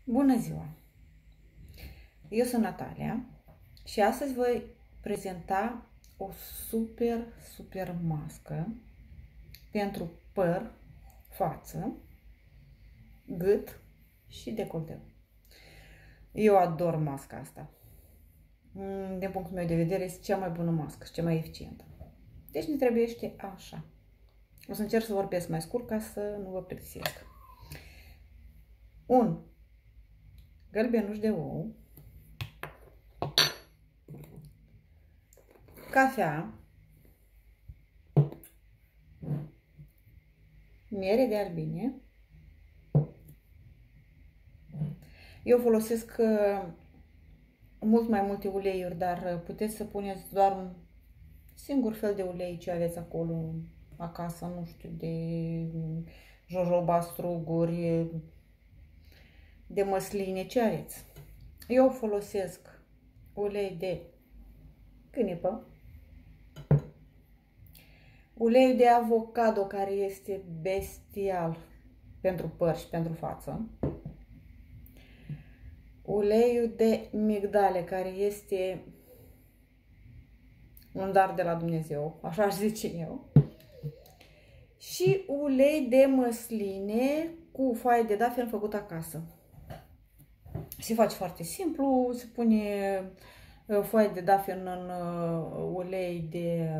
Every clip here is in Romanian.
Bună ziua! Eu sunt Natalia și astăzi voi prezenta o super mască pentru păr, față, gât și decolteu. Eu ador masca asta. Din punctul meu de vedere, este cea mai bună mască și cea mai eficientă. Deci ne trebuiește așa. O să încerc să vorbesc mai scurt ca să nu vă plictisesc. Un gălbenuș de ou, cafea, miere de albine. Eu folosesc mult mai multe uleiuri, dar puteți să puneți doar un singur fel de ulei ce aveți acolo acasă, nu știu, de jojoba, struguri, de măsline, ce aveți. Eu folosesc ulei de câinepă, ulei de avocado, care este bestial pentru păr și pentru față, uleiul de migdale, care este un dar de la Dumnezeu, așa aș zice eu, și ulei de măsline cu foaie de dafian făcut acasă. Se face foarte simplu, se pune foaie de dafian în ulei de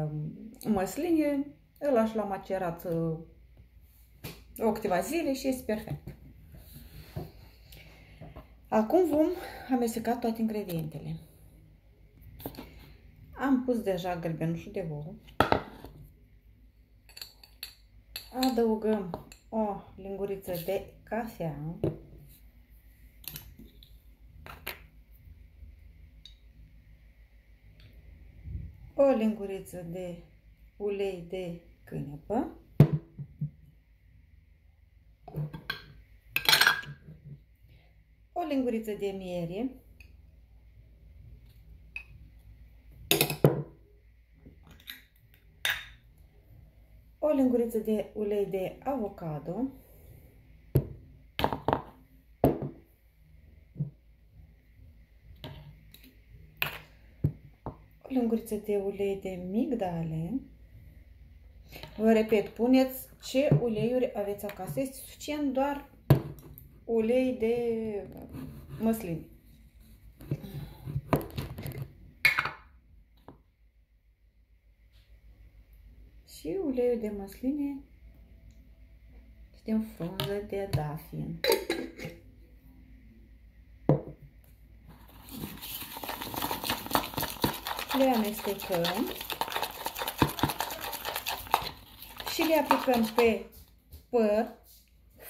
măsline, îl lași la macerat o câteva zile și este perfect. Acum vom amesteca toate ingredientele. Am pus deja gălbenușul de ou. Adăugăm o linguriță de cafea. O linguriță de ulei de câinepă. O linguriță de miere. O linguriță de ulei de avocado. O linguriță de ulei de migdale. Vă repet, puneți ce uleiuri aveți acasă. Este suficient doar ulei de măsline. Și uleiul de măsline este în frunză de dafian. Le amestecăm și le aplicăm pe păr,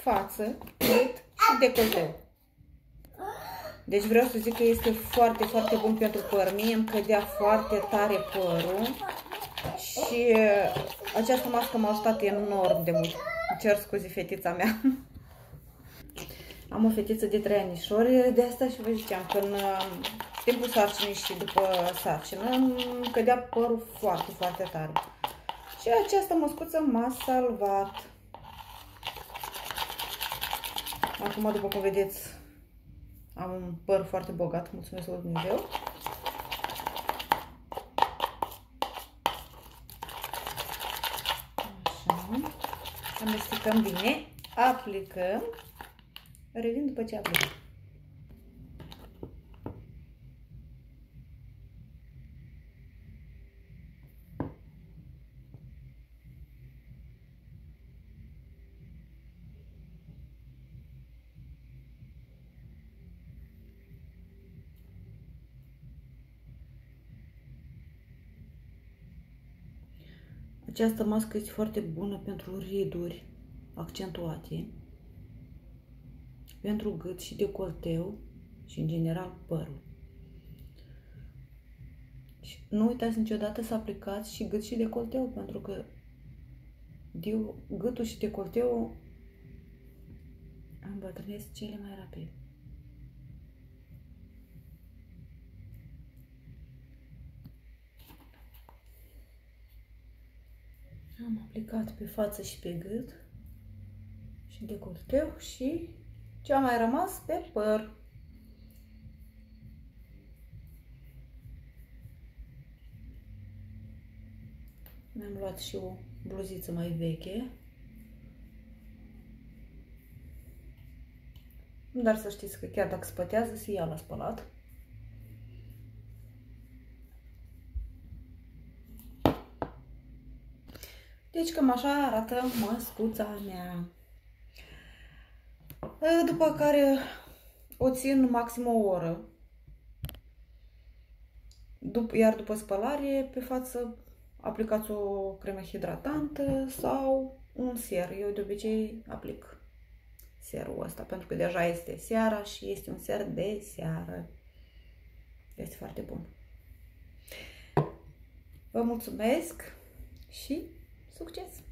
față, gât și decolteu. Deci vreau să zic că este foarte bun pentru păr. Mie îmi cădea foarte tare părul și această mască m-a ajutat enorm de mult. Îmi cer scuze, fetița mea. Am o fetiță de 3 anișori, de asta și vă ziceam că în timpul sarcinii și după sarcină îmi cădea părul foarte tare. Și această măscuță m-a salvat. Acum, după cum vedeți, am un păr foarte bogat, mulțumesc lui Dumnezeu. Așa. Amestecăm bine, aplicăm, revin după ce aplicăm. Această mască este foarte bună pentru riduri accentuate, pentru gât și decolteu și în general părul. Și nu uitați niciodată să aplicați și gât și decolteu, pentru că gâtul și decolteu îmbătrânesc cele mai rapid. Am aplicat pe față și pe gât și decolteu și Ce a mai rămas pe păr? Mi-am luat și o bluziță mai veche. Dar să știți că chiar dacă spătează, se ia la spălat. Deci cam așa arată măscuța mea. După care o țin maxim o oră. Iar după spălare, pe față aplicați o cremă hidratantă sau un ser. Eu de obicei aplic serul ăsta, pentru că deja este seara și este un ser de seară. Este foarte bun. Vă mulțumesc și succes!